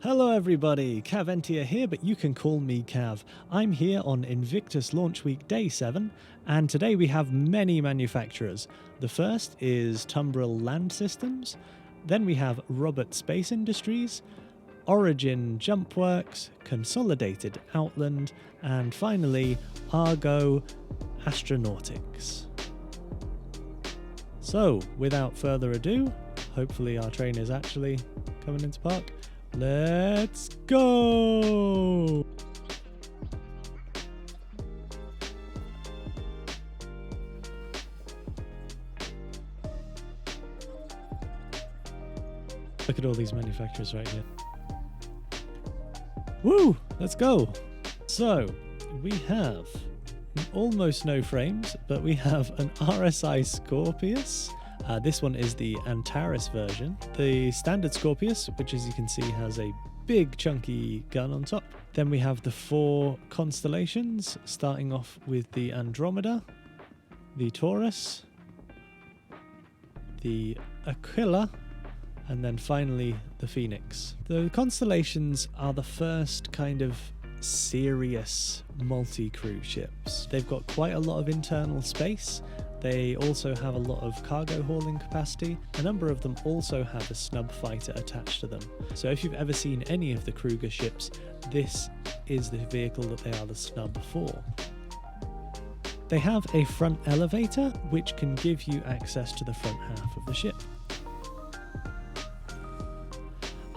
Hello everybody, Kaventia here, but you can call me Cav. I'm here on Invictus Launch Week Day 7, and today we have many manufacturers. The first is Tumbril Land Systems, then we have Robert Space Industries, Origin Jumpworks, Consolidated Outland, and finally Argo Astronautics. So, without further ado, hopefully our train is actually coming into park. Let's go! Look at all these manufacturers right here. Woo! Let's go! So, we have almost no frames, but we have an RSI Scorpius. This one is the Antares version. The standard Scorpius, which as you can see has a big chunky gun on top. Then we have the 4 constellations, starting off with the Andromeda, the Taurus, the Aquila, and then finally the Phoenix. The constellations are the first kind of serious multi-crew ships. They've got quite a lot of internal space. They also have a lot of cargo hauling capacity. A number of them also have a snub fighter attached to them. So if you've ever seen any of the Kruger ships, this is the vehicle that they are the snub for. They have a front elevator, which can give you access to the front half of the ship.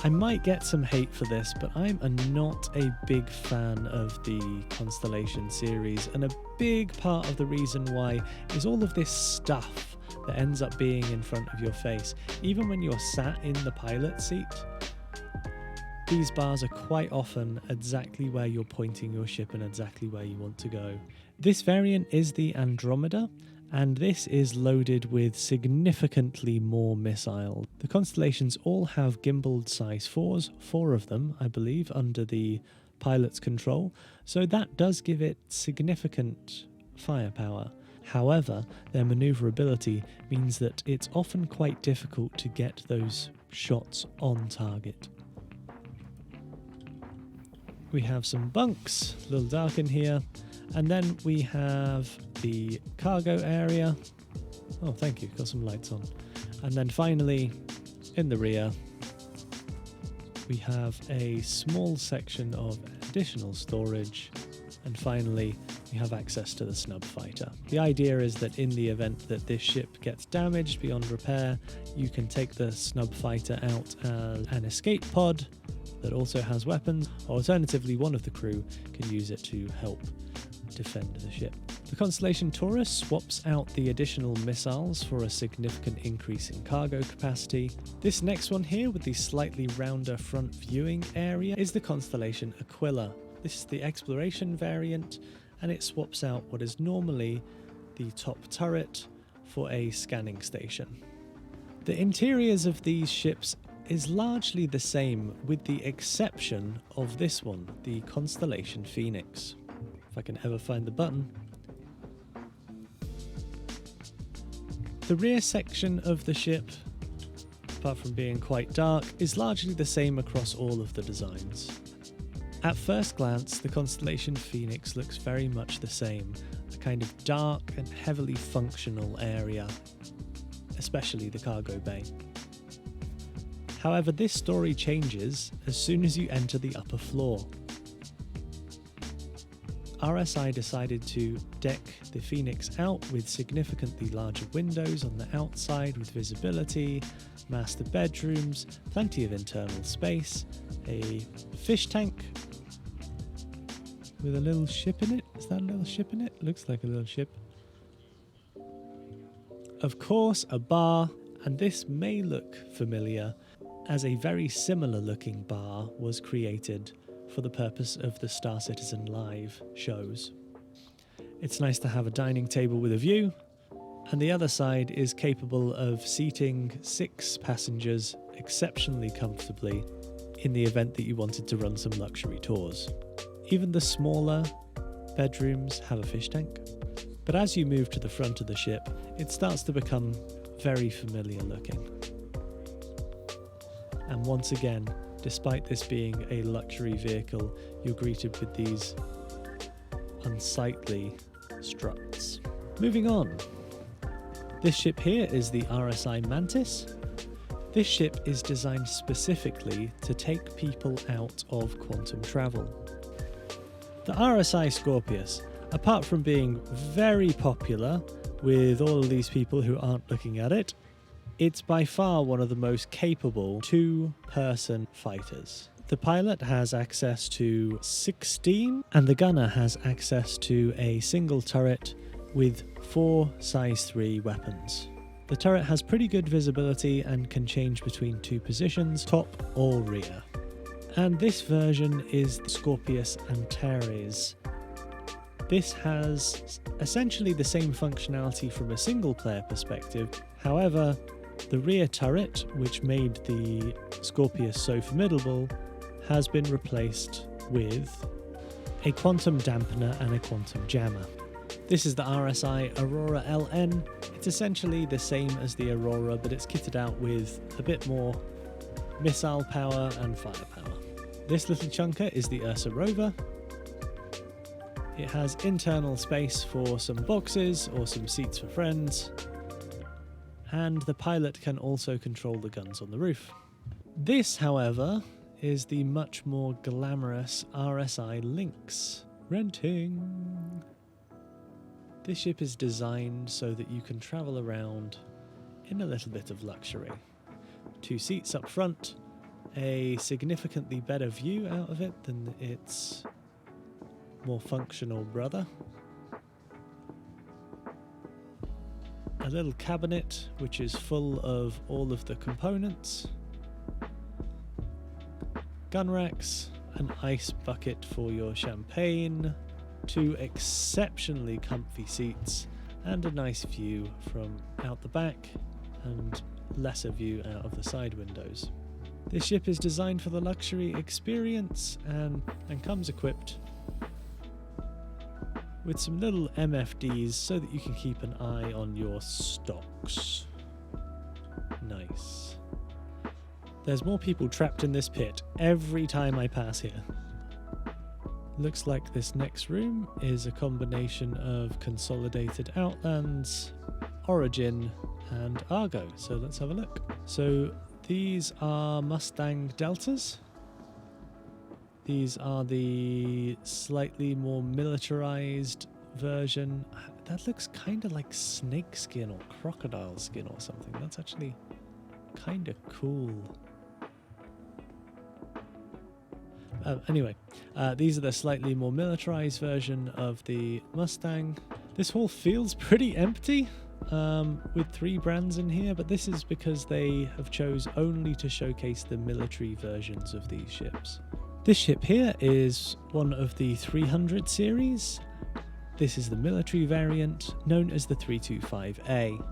I might get some hate for this, but I'm not a big fan of the Constellation series, and a big part of the reason why is all of this stuff that ends up being in front of your face. Even when you're sat in the pilot seat, these bars are quite often exactly where you're pointing your ship and exactly where you want to go. This variant is the Andromeda, and this is loaded with significantly more missiles. The constellations all have gimbaled size 4s, 4 of them, I believe, under the pilot's control, so that does give it significant firepower. However, their maneuverability means that it's often quite difficult to get those shots on target. We have some bunks, a little dark in here. And then we have the cargo area. Oh, thank you, got some lights on. And then finally, in the rear, we have a small section of additional storage. And finally, we have access to the snub fighter. The idea is that in the event that this ship gets damaged beyond repair, you can take the snub fighter out as an escape pod that also has weapons. Alternatively, one of the crew can use it to help defend the ship. The Constellation Taurus swaps out the additional missiles for a significant increase in cargo capacity. This next one here with the slightly rounder front viewing area is the Constellation Aquila. This is the exploration variant, and it swaps out what is normally the top turret for a scanning station. The interiors of these ships is largely the same, with the exception of this one, the Constellation Phoenix. If I can ever find the button. The rear section of the ship, apart from being quite dark, is largely the same across all of the designs. At first glance, the Constellation Phoenix looks very much the same, a kind of dark and heavily functional area, especially the cargo bay. However, this story changes as soon as you enter the upper floor. RSI decided to deck the Phoenix out with significantly larger windows on the outside with visibility, master bedrooms, plenty of internal space, a fish tank with a little ship in it. Is that a little ship in it? Looks like a little ship. Of course, a bar, and this may look familiar, as a very similar looking bar was created for the purpose of the STAR-Citizen Live shows. It's nice to have a dining table with a view, and the other side is capable of seating 6 passengers exceptionally comfortably in the event that you wanted to run some luxury tours. Even the smaller bedrooms have a fish tank, but as you move to the front of the ship, it starts to become very familiar looking. And once again, Despite this being a luxury vehicle, you're greeted with these unsightly struts. Moving on. This ship here is the RSI Mantis. This ship is designed specifically to take people out of quantum travel. The RSI Scorpius, apart from being very popular with all of these people who aren't looking at it, it's by far one of the most capable two-person fighters. The pilot has access to 16, and the gunner has access to a single turret with 4 size 3 weapons. The turret has pretty good visibility and can change between 2 positions, top or rear. And this version is the Scorpius Antares. This has essentially the same functionality from a single player perspective. However, the rear turret, which made the Scorpius so formidable, has been replaced with a quantum dampener and a quantum jammer. This is the RSI Aurora LN. It's essentially the same as the Aurora, but it's kitted out with a bit more missile power and firepower. This little chunker is the Ursa Rover. It has internal space for some boxes or some seats for friends, and the pilot can also control the guns on the roof. This, however, is the much more glamorous RSI Lynx. Renting. This ship is designed so that you can travel around in a little bit of luxury. 2 seats up front, a significantly better view out of it than its more functional brother. A little cabinet which is full of all of the components. Gun racks, an ice bucket for your champagne, 2 exceptionally comfy seats, and a nice view from out the back and lesser view out of the side windows. This ship is designed for the luxury experience and comes equipped with some little MFDs so that you can keep an eye on your stocks. Nice. There's more people trapped in this pit every time I pass here. Looks like this next room is a combination of Consolidated Outlands, Origin, and Argo. So let's have a look. So these are Mustang Deltas. These are the slightly more militarized version. That looks kind of like snake skin or crocodile skin or something. That's actually kind of cool. Anyway, these are the slightly more militarized version of the Mustang. This hall feels pretty empty with 3 brands in here, but this is because they have chose only to showcase the military versions of these ships. This ship here is one of the 300 series. This is the military variant, known as the 325A.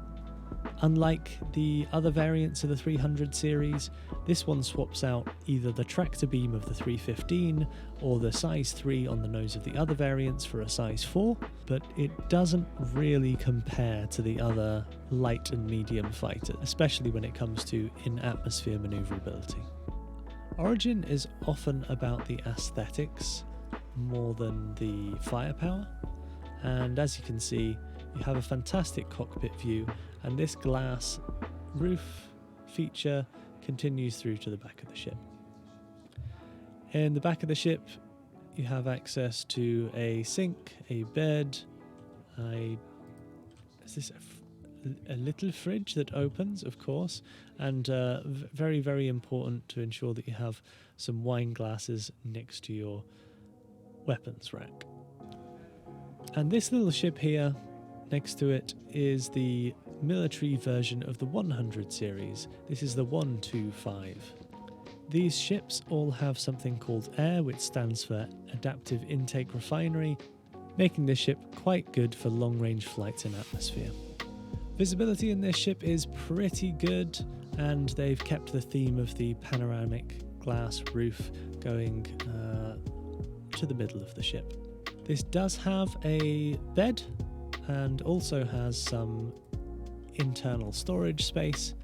Unlike the other variants of the 300 series, this one swaps out either the tractor beam of the 315 or the size 3 on the nose of the other variants for a size 4, but it doesn't really compare to the other light and medium fighters, especially when it comes to in-atmosphere maneuverability. Origin is often about the aesthetics more than the firepower, and as you can see, you have a fantastic cockpit view, and this glass roof feature continues through to the back of the ship. In the back of the ship, you have access to a sink, a bed, is this a little fridge that opens, of course, and very, very important to ensure that you have some wine glasses next to your weapons rack. And this little ship here, next to it, is the military version of the 100 series. This is the 125. These ships all have something called AIR, which stands for Adaptive Intake Refinery, making this ship quite good for long-range flights in atmosphere. Visibility in this ship is pretty good, and they've kept the theme of the panoramic glass roof going to the middle of the ship. This does have a bed and also has some internal storage space,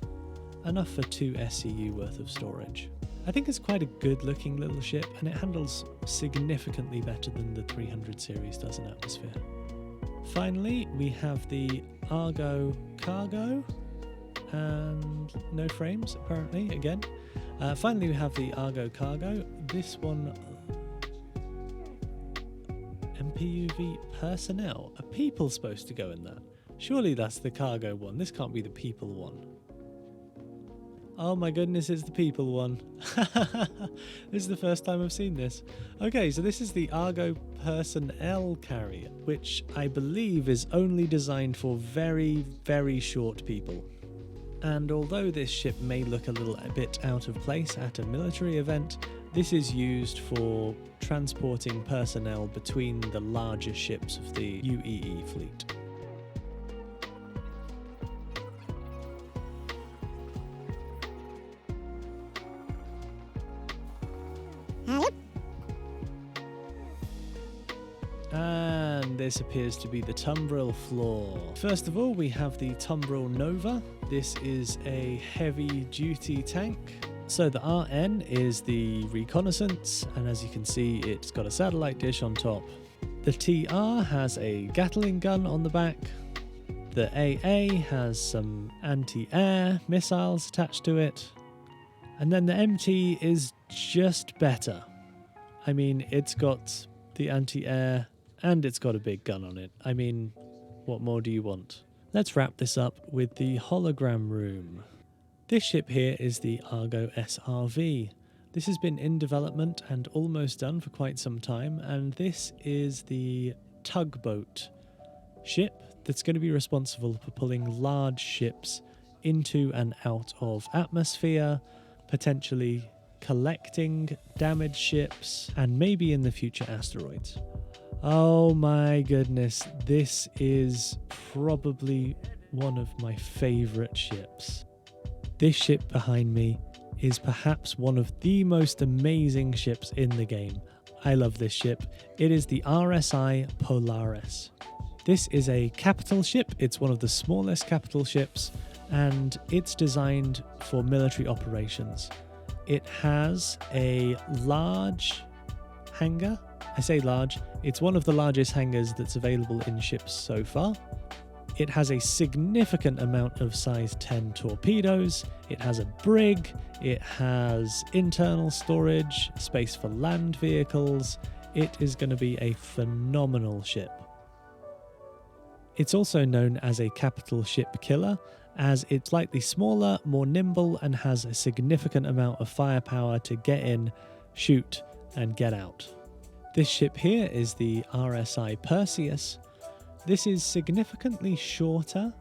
enough for 2 SCU worth of storage. I think it's quite a good looking little ship, and it handles significantly better than the 300 series does in atmosphere. Finally, we have the Argo cargo, and no frames apparently again. Finally, we have the Argo cargo. This one, MPUV personnel. Are people supposed to go in that? Surely that's the cargo one. This can't be the people one. Oh my goodness, it's the people one. This is the first time I've seen this. Okay, so this is the Argo personnel carrier, which I believe is only designed for very, very short people. And although this ship may look a little bit out of place at a military event, this is used for transporting personnel between the larger ships of the UEE fleet. And this appears to be the Tumbril floor. First of all, we have the Tumbril Nova. This is a heavy duty tank. So the RN is the reconnaissance, and as you can see, it's got a satellite dish on top. The TR has a Gatling gun on the back. The AA has some anti-air missiles attached to it. And then the MT is just better. I mean, it's got the anti-air and it's got a big gun on it. I mean, what more do you want? Let's wrap this up with the hologram room. This ship here is the Argo SRV. This has been in development and almost done for quite some time, and this is the tugboat ship that's going to be responsible for pulling large ships into and out of atmosphere, potentially collecting damaged ships, and maybe in the future asteroids. Oh my goodness, this is probably one of my favourite ships. This ship behind me is perhaps one of the most amazing ships in the game. I love this ship. It is the RSI Polaris. This is a capital ship. It's one of the smallest capital ships, and it's designed for military operations. It has a large hangar. I say large, it's one of the largest hangars that's available in ships so far. It has a significant amount of size 10 torpedoes. It has a brig. It has internal storage, space for land vehicles. It is going to be a phenomenal ship. It's also known as a capital ship killer, as it's slightly smaller, more nimble, and has a significant amount of firepower to get in, shoot, and get out. This ship here is the RSI Perseus. This is significantly shorter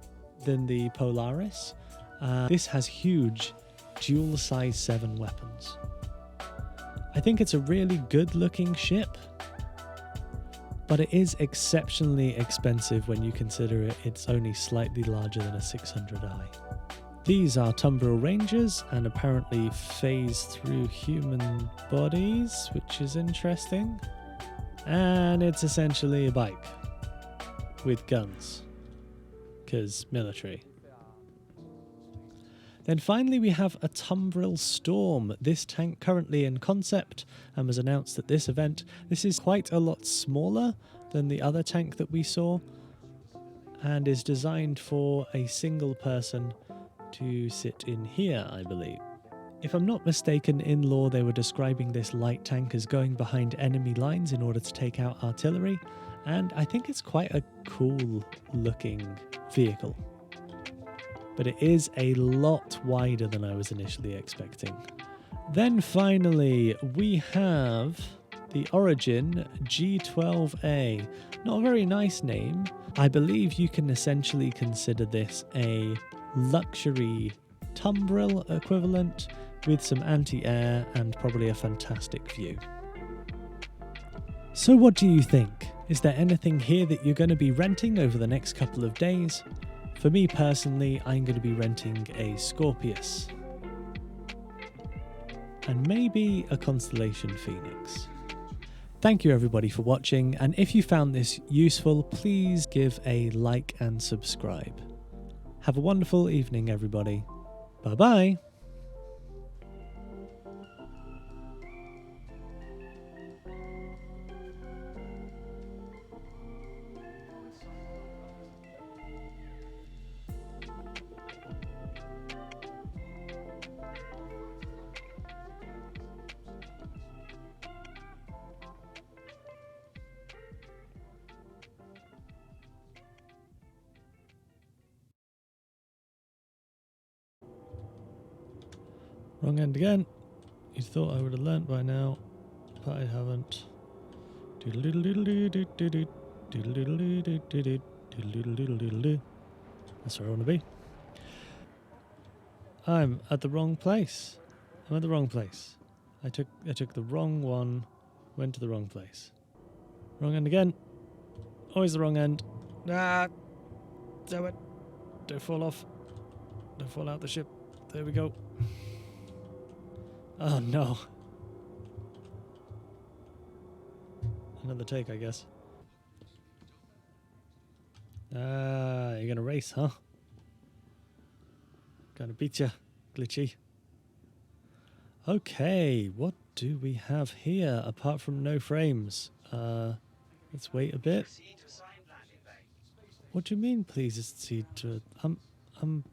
than the Polaris. This has huge dual size 7 weapons. I think it's a really good looking ship, but it is exceptionally expensive when you consider it's only slightly larger than a 600i. These are Tumbril Rangers and apparently phase through human bodies, which is interesting. And it's essentially a bike with guns, because military. Then finally we have a Tumbril Storm. This tank currently in concept and was announced at this event. This is quite a lot smaller than the other tank that we saw, and is designed for a single person to sit in here, I believe. If I'm not mistaken, in lore they were describing this light tank as going behind enemy lines in order to take out artillery, and I think it's quite a cool looking vehicle. But it is a lot wider than I was initially expecting. Then finally we have the Origin G12A. Not a very nice name. I believe you can essentially consider this a luxury Tumbril equivalent with some anti-air and probably a fantastic view. So what do you think? Is there anything here that you're going to be renting over the next couple of days? For me personally, I'm going to be renting a Scorpius. And maybe a Constellation Phoenix. Thank you everybody for watching, and if you found this useful, please give a like and subscribe. Have a wonderful evening everybody. Bye bye! Wrong end again. You thought I would have learnt by now, but I haven't. That's where I want to be. I'm at the wrong place. I'm at the wrong place. I took the wrong one, went to the wrong place. Wrong end again. Always the wrong end. Ah, damn it. Don't fall off. Don't fall out the ship. There we go. Oh no. Another take, I guess. Ah, you're gonna race, huh? Gonna beat ya, glitchy. Okay, what do we have here apart from no frames? Let's wait a bit. What do you mean, please proceed to? I'm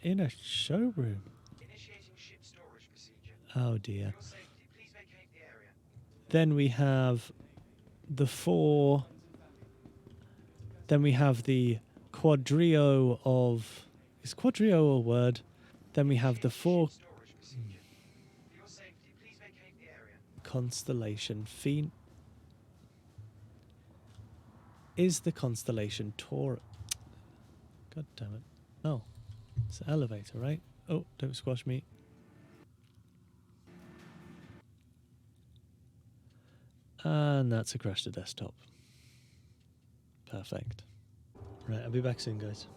in a showroom. Oh dear. Then we have the four. Then we have the quadrio of. Is quadrio a word? Then we have the four. Constellation. Is the Constellation Tor? God damn it. Oh, it's an elevator, right? Oh, don't squash me. And that's a crash to desktop. Perfect. Right, I'll be back soon, guys.